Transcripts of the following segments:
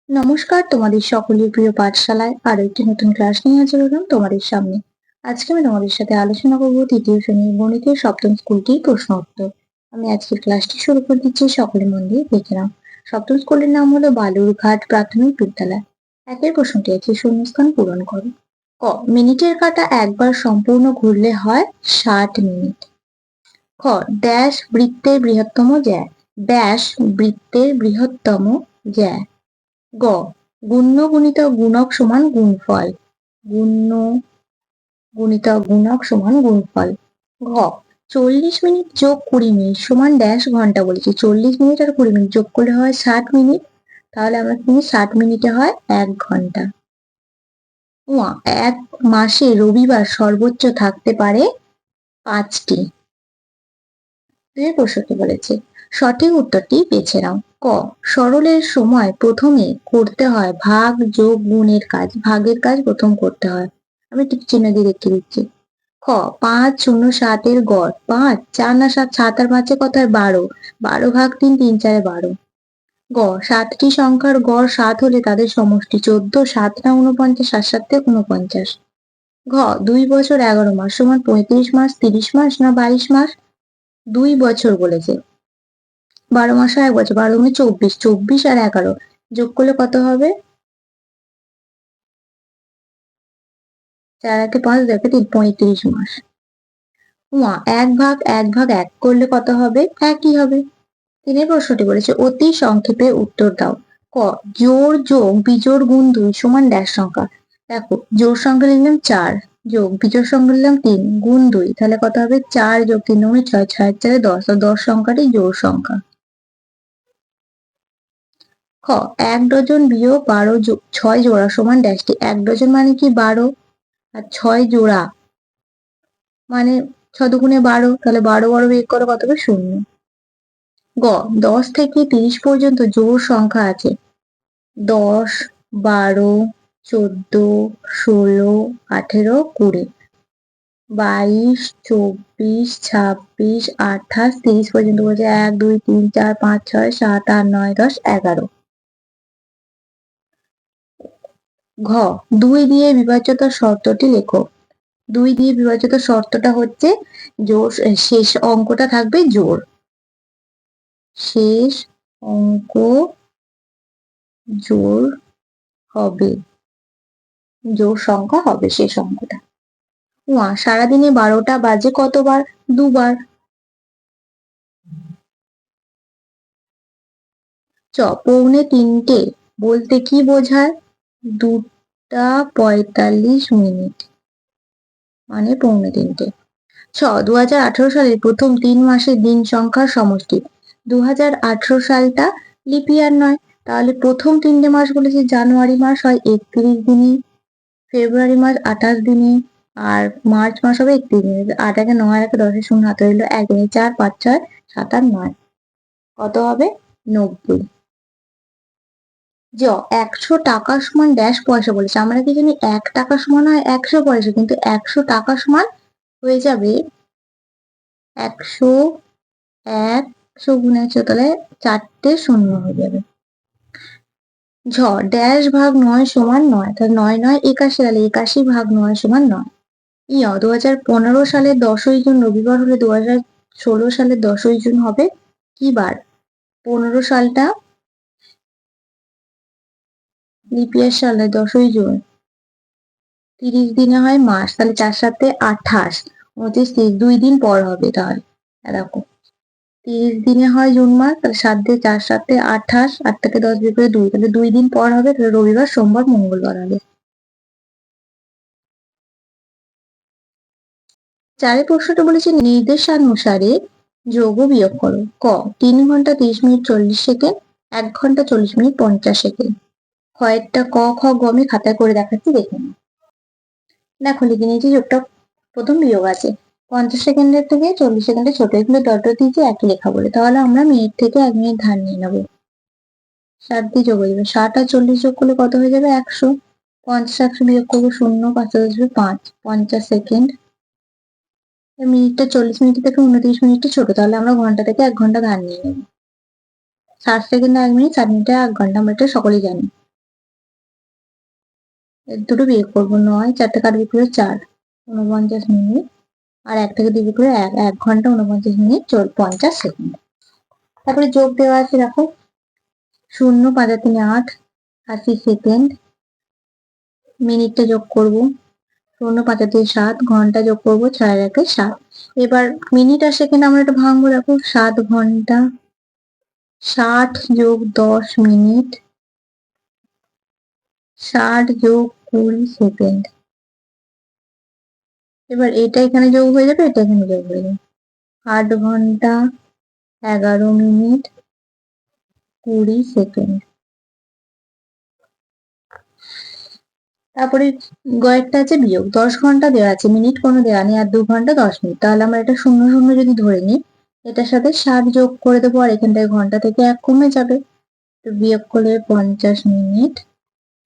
নমস্কার, তোমাদের সকলের প্রিয় পাঠশালায় আরো একটি নতুন ক্লাস নিয়ে হাজির হলাম তোমাদের সামনে। আজকে আমি তোমাদের সাথে আলোচনা করব তৃতীয় শ্রেণীর গণিতের সপ্তম স্কুলটির প্রশ্ন উত্তর। আমি আজকের ক্লাসটি শুরু করে দিচ্ছি, সকলে মন দিয়ে দেখে নাও। সপ্তম স্কুলের নাম হলো বালুরঘাট প্রাথমিক বিদ্যালয়। একের প্রশ্নটি আছে, শূন্যস্থান পূরণ করো। ক, মিনিটের কাঁটা একবার সম্পূর্ণ ঘুরলে হয় 60 মিনিট। খ, ড্যাশ বৃত্তের বৃহত্তম জ্যা। ড্যাশ বৃত্তের বৃহত্তম জ্যা। গ, গুণ্য গুণিতক গুণক সমান গুণফল। গুণ্য গুণিতক গুণক সমান গুণফল। ঘ, 40 মিনিট যোগ 20 মিনিট সমান ড্যাশ ঘন্টা বলেছি। 40 মিনিট আর 20 মিনিট যোগ করলে হয় 60 মিনিট। তাহলে আমরা কি 60 মিনিটে হয় 1 ঘন্টা। এক মাসে রবিবার সর্বোচ্চ থাকতে পারে 5টি। প্রশ্নটি বলেছে, সঠিক উত্তরটি বেছে নাও। ক, সরলের সময় প্রথমে করতে হয় ভাগ যোগ গুণের কাজ। ভাগের কাজ প্রথম করতে হয়। আমি টিক চিহ্ন দিয়ে দেখিয়ে দিচ্ছি। খ, 5 0 7 এর গড় 5, 4 না 7, 7 আর 5 কত হয় 12, 12 ভাগ 3, 3 4 12। গ, 7টি সংখ্যার গড় 7 হলে তাদের সমষ্টি 14, 7 না 49, 7 7 49। ঘ, 2 বছর 11 মাস সমান 35 মাস, 30 মাস না 22 মাস। 2 বছর বলেছে, 12 মাসে 1 বছর, 12 গুণে 24, 24 আর 11 যোগ করলে কত হবে? 4 একে 5, 2 একে 3, 35 মাস। 1 ভাগ 1 ভাগ 1 করলে কত হবে? একই হবে। তিনের প্রশ্নটি বলেছে, অতি সংক্ষেপে উত্তর দাও। ক, জোড় যোগ বিজোড় গুণ 2 সমান ড্যাশ সংখ্যা। দেখো, জোড় সংখ্যা লিখলাম 4, যোগ বিজোড় সংখ্যা লিখলাম 3, গুণ 2, তাহলে কত হবে? 4 যোগ 3 গুণে 6, 6 4 10, আর 10 সংখ্যাটি জোড় সংখ্যা। খ, 1 ডজন বিয়োগ 12 যোগ 6 জোড়া সমান ড্যাশটি। 1 ডজন মানে কি 12, আর 6 জোড়া মানে 6 দুগুণে 12, তাহলে 12 12 বিয়োগ করো কত হবে? 0। গ, 10 থেকে 30 পর্যন্ত জোড় সংখ্যা আছে। 10, 12, 14, 16, 18, 20, 22, 24, 26, 28, 30 পর্যন্ত বলছে। 1 2 3 4 5 6 7 8 9 10 11। ঘ, 2 দিয়ে বিভাজ্যতার শর্তটি লেখো। 2 দিয়ে বিভাজ্যতার শর্তটা হচ্ছে জোড়, শেষ অঙ্কটা থাকবে জোড়। শেষ অঙ্ক জোড় হবে, জোড় সংখ্যা হবে শেষ অঙ্কটা। সারাদিনে 12টা বাজে কতবার? 2বার। চ, 2:45 বলতে কি বোঝায়? 2টা 45 মিনিট মানে 2:45। ছ, 2018 সালের প্রথম 3 মাসের দিন সংখ্যার সমষ্টি। 2018 সালটা লিপ ইয়ার নয়, তাহলে প্রথম 3টে মাস বলেছে। জানুয়ারি মাস হয় 31 দিনে, ফেব্রুয়ারি মাস 28 দিনে, আর মার্চ মাস হবে 31 দিনে। 8 একে 9, 1 10 শূন্য হাতে রইল 1 দিনে। 4 5 6 7 আর 9 কত হবে? 90। জ, 100 টাকা সমান ড্যাশ পয়সা বলেছে। আমরা কি জানি 1 টাকা সমান হয় 100 পয়সা, কিন্তু 100 টাকা সমান হয়ে যাবে 100, 100 গুণে 100, তাহলে 4টে শূন্য হয়ে যাবে। ঝ, ড্যাশ ভাগ 9 সমান 9, তাহলে 9 9 81, তাহলে 81 ভাগ 9 সমান 9। 2015 সালের 10ই জুন রবিবার হলে 2016 সালের 10ই জুন হবে কি বার? 15 সালটা লিপ ইয়ার সালে 10ই জুন, 30 দিনে হয় মাস, তাহলে 4 7 28, 29 30, 2 দিন পর হবে। তাহলে দেখো, 30 দিনে হয় জুন মাস, তাহলে 7 দিয়ে 4 7 28, 8 থেকে 10 বিয়োগ করে 2, তাহলে 2 দিন পর হবে। তাহলে রবিবার সোমবার মঙ্গলবার হবে। 4 প্রশ্নটা বলেছে, নির্দেশানুসারে যোগ ও বিয়োগ করো। ক, 3 ঘন্টা 30 মিনিট 40 সেকেন্ড, 1 ঘন্টা 40 মিনিট 50 সেকেন্ড। কয়েকটা ক খ গ আমি খাতায় করে দেখাচ্ছি, দেখে নাও। দেখো, লিখে নিয়েছি যোগটা। প্রথম বিয়োগ আছে, 50 সেকেন্ডের থেকে 40 সেকেন্ডে ছোট, এগুলো ডট ডট দিয়েছি একই লেখা বলে। তাহলে আমরা মিনিট থেকে 1 মিনিট ধার নিয়ে নেবো। 60 দিয়ে যোগ হয়ে যাবে, 60 আর 40 যোগ করলে কত হয়ে যাবে? 100। 50 100 বিয়োগ করবো 0, 5 5, 50 সেকেন্ড। মিনিটটা 40 মিনিট থেকে 29 মিনিটটা ছোট, তাহলে আমরা ঘন্টা থেকে 1 ঘন্টা ধার নিয়ে নেবো। 60 সেকেন্ডে 1 মিনিট, 60 মিনিটে 1 ঘন্টা, আমরা এটা সকলেই জানি। এর দুটো বিয়োগ করবো, 9 4 থেকে 8 বিয়োগ করে 4, 49 মিনিট। আর 1 থেকে 2 বিয়োগ করে 1 ঘন্টা 49 মিনিট 50 সেকেন্ড। তারপরে যোগ দেওয়া আছে, দেখো 0 5 আর 3 8, 80 সেকেন্ড। মিনিটটা যোগ করবো, 0 5 আর 2 7, ঘন্টা যোগ করবো 6 আর 1 7। এবার মিনিট আর সেকেন্ড আমরা এটা ভাঙবো, দেখো 7 ঘন্টা 60 যোগ 10 মিনিট, 60 যোগ 20 সেকেন্ড। এবার এটা এখানে যোগ হয়ে যাবে, এটা এখানে যোগ হয়ে যাবে, 8 ঘন্টা 11 মিনিট 20 সেকেন্ড। তারপরে কয়েকটা আছে বিয়োগ, 10 ঘন্টা দেওয়া আছে, মিনিট কোনো দেওয়া নেই, আর 2 ঘন্টা 10 মিনিট। তাহলে আমরা এটা 0 0 যদি ধরে নিই, এটার সাথে 60 যোগ করে দেবো, আর এখানটায় ঘন্টা থেকে 1 কমে যাবে, তো বিয়োগ করলে 50 মিনিট,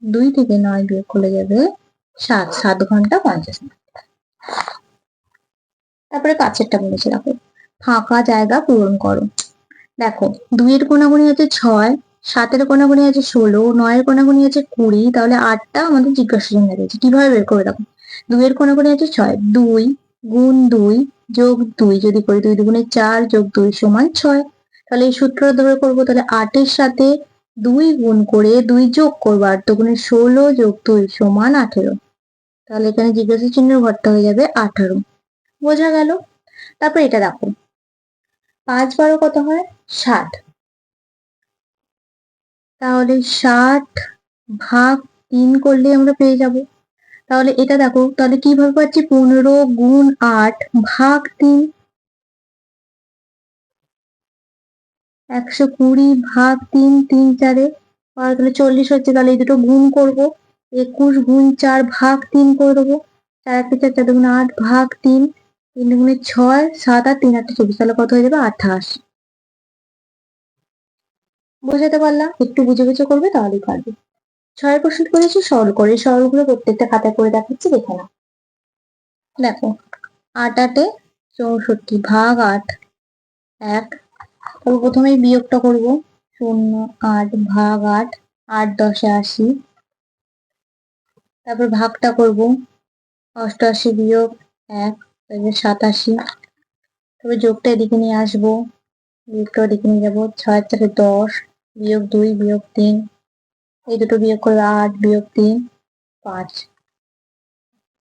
2 থেকে 9 বিয়োগ করলে যাবে 7, 7 ঘন্টা 50 মিনিট। তারপরে পাঁচেরটা বলেছে, দেখো ফাঁকা জায়গা পূরণ করো। দেখো 2 এর কোনাগুনি আছে 6, 7 এর কোনাগুনি আছে 16, 9 এর কোনাগুনি আছে 20, তাহলে 8টা আমাদের জিজ্ঞাসা চিহ্ন রয়েছে। কিভাবে বের করে? দেখো 2 এর কোনাগুনি আছে 6, 2 গুণ 2 যোগ 2 যদি করি, 2 দুগুণে 4 যোগ 2 সমান 6। তাহলে এই সূত্রটা ধরে করবো, তাহলে 8 এর সাথে 2 গুণ করে 2 যোগ করবো, 8 দুগুণে 16 যোগ 2 সমান 18। তাহলে এখানে জিজ্ঞাসা চিহ্নের ঘরটা হয়ে যাবে 18। বোঝা গেল? তারপর এটা দেখো 5 12 কত হয়? 60। তাহলে 60 ভাগ 3 করলে আমরা পেয়ে যাব। তাহলে এটা দেখো, তাহলে কিভাবে পাচ্ছি? 15 গুণ 8 ভাগ 3, 120 ভাগ 3, 3 4, তাহলে 40 হচ্ছে। তাহলে এই দুটো গুণ করবো, 21 গুণ 4 ভাগ 3 করে দেবো, 4 1 4, 4 2 8 ভাগ 3, 3 দুগুণে 6, 7 আর 3 8 24, তাহলে কত হয়ে যাবে? 28। বোঝাতে পারলাম? একটু বুঝে বুঝে করবে তাহলেই পারবে। 6 প্রশ্ন করেছি সরল করে, সরলগুলো প্রত্যেকটা খাতায় করে দেখাচ্ছি, দেখে নাও। দেখো 8 8 64 ভাগ 8 1। তবে প্রথমেই বিয়োগটা করব, 0 8 ভাগ 8, 8 10 80। তারপর ভাগটা করব, 88 বিয়োগ 1, তারপরে 87। তবে যোগটা এদিকে নিয়ে আসবো, বিয়োগটা এদিকে নিয়ে যাবো, 6 4 10 বিয়োগ 2 বিয়োগ 3, এই দুটো বিয়োগ করবে 8 বিয়োগ 3 5।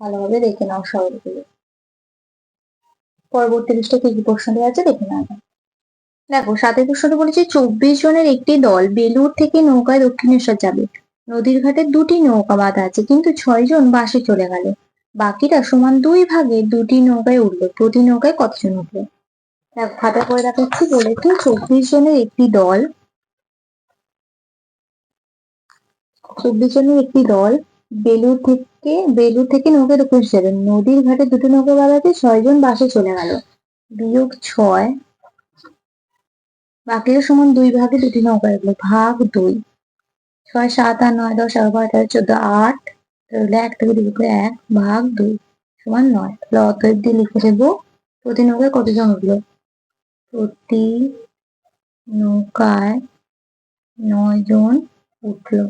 ভালোভাবে দেখে নাও সরলগুলো। পরবর্তী লিস্টে কি কি প্রশ্ন দেওয়া আছে দেখে নাও। দেখো 7 প্রশ্নটা বলেছে 24 জনের একটি দল বেলুড় থেকে নৌকায় দক্ষিণেশ্বর যাবে। নদীর ঘাটে 2টি নৌকা বাঁধা আছে, কিন্তু 6 জন বাসে চলে গেল। বাকিরা সমান 2 ভাগে 2টি নৌকায় উঠলো, প্রতি নৌকায় কতজন উঠলো? দেখো খাতা করে দেখাচ্ছি, বলেছে 24 জনের একটি দল, 24 জনের একটি দল বেলুড় থেকে নৌকায় দক্ষিণেশ্বর যাবে। নদীর ঘাটে 2টি নৌকা বাঁধা আছে, 6 জন বাসে চলে গেল। বিয়োগ 6, বাকিরা সমান 2 ভাগে 2টি নৌকা উঠলো, ভাগ 2। 6 7 8 9 10 11 12 13 14 8, তাহলে 1 থেকে 2 করে 1 ভাগ 2 সমান 9। তাহলে অতএব দিয়ে লিখে দেবো প্রতি নৌকায় কতজন উঠলো? প্রতি নৌকায় 9 জন উঠলো।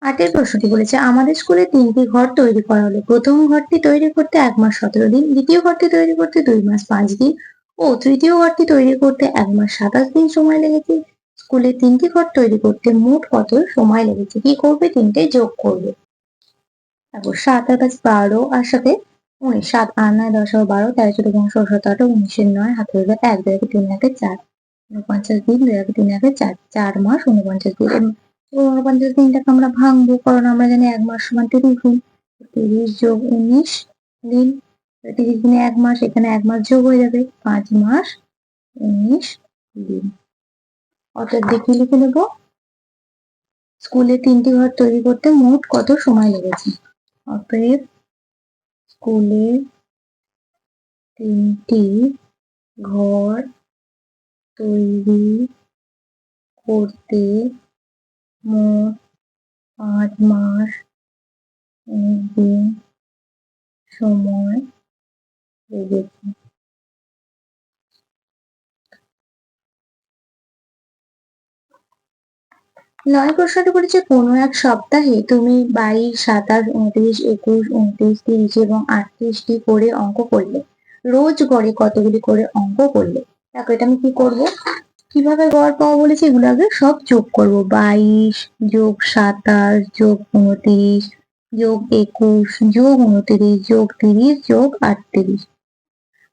8 প্রশ্নটি বলেছে আমাদের স্কুলে 3টি ঘর তৈরি করা হলো। প্রথম ঘরটি তৈরি করতে 1 মাস 17 দিন, দ্বিতীয় ঘরটি তৈরি করতে 2 মাস 5 দিন ও তৃতীয় ঘরটি তৈরি করতে 1 মাস 27 দিন সময় লেগেছে। স্কুলে 3টি ঘর তৈরি করতে মোট কত সময় লেগেছে? কি করবে? 3টে যোগ করবে। তারপর 7 আর 5 12 আর সাথে 19, 7 8 9 10 আর 12 13 14 15 16 17 18 19 9 হাতে হলো 1 2 3 1 4, 49 দিন 2 3 1 4, 4 মাস 49 দিন। 49 দিনটাকে আমরা ভাঙবো, কারণ আমরা জানি 1 মাস সমান 30 দিন। 30 যোগ 19 দিন, 30 দিনে 1 মাস, এখানে 1 মাস যোগ হয়ে যাবে, 5 মাস 19 দিন। অর্থাৎ দেখে লিখে নেবো স্কুলে 3টি ঘর তৈরি করতে মোট কত সময় লেগেছে। অতএব স্কুলে 3টি ঘর তৈরি করতে মোট 5 মাস 19 দিন সময় লেগেছে। নয় প্রশ্নটি বলেছে কোনো এক সপ্তাহে তুমি 22, 27, 29, 21, 29, 30 এবং 38টি করে অঙ্ক করলে। রোজ গড়ে কতগুলি করে অঙ্ক করলে? দেখো এটা আমি কি করব, কিভাবে গড় পাবো বলেছি, এগুলো আগে সব যোগ করব। 22 যোগ 27 যোগ 29 যোগ 21 যোগ 29 যোগ 30 যোগ 38।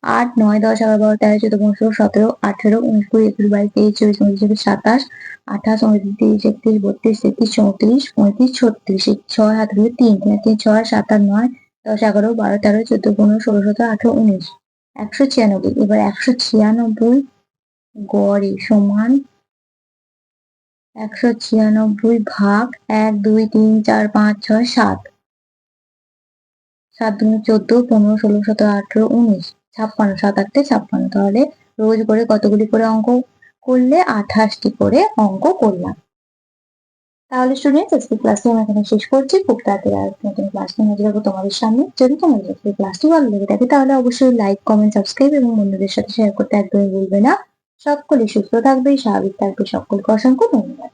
8, 9, 10, 11, 12, 13, 14, 15, 16, 17, 18, 19, 20, 21, 22, 23, 24, 25, 26, 27, 28, 29, 30, 31, 32, 33, 34, 35, 36, 6 হাত হলো 3, 3, 6, 7, 8, 9, 10, 11, 12, 13, 14, 15, 16, 17, 18, 19, 196। এবার 196 গড়ে সমান 196 ভাগ 1, 2, 3, 4, 5, 6, 7, 7 দুগুণে 14, 15, 16, 17, 18, 19, 56, 7 8 56। তাহলে রোজ করে কতগুলি করে অঙ্ক করলে? 28টি করে অঙ্ক করলাম। তাহলে স্টুডেন্টস আজকে ক্লাসটি আমি এখানে শেষ করছি। খুব তাড়াতাড়ি আর নতুন ক্লাস নিয়ে হাজির হবো তোমাদের সামনে। যদি তোমাদের আজকে ক্লাসটি ভালো লেগে থাকে তাহলে অবশ্যই লাইক, কমেন্ট, সাবস্ক্রাইব এবং বন্ধুদের সাথে শেয়ার করতে একদমই ভুলবে না। সকলে সুস্থ থাকবে, স্বাভাবিক থাকবে। সকলকে অসংখ্য ধন্যবাদ।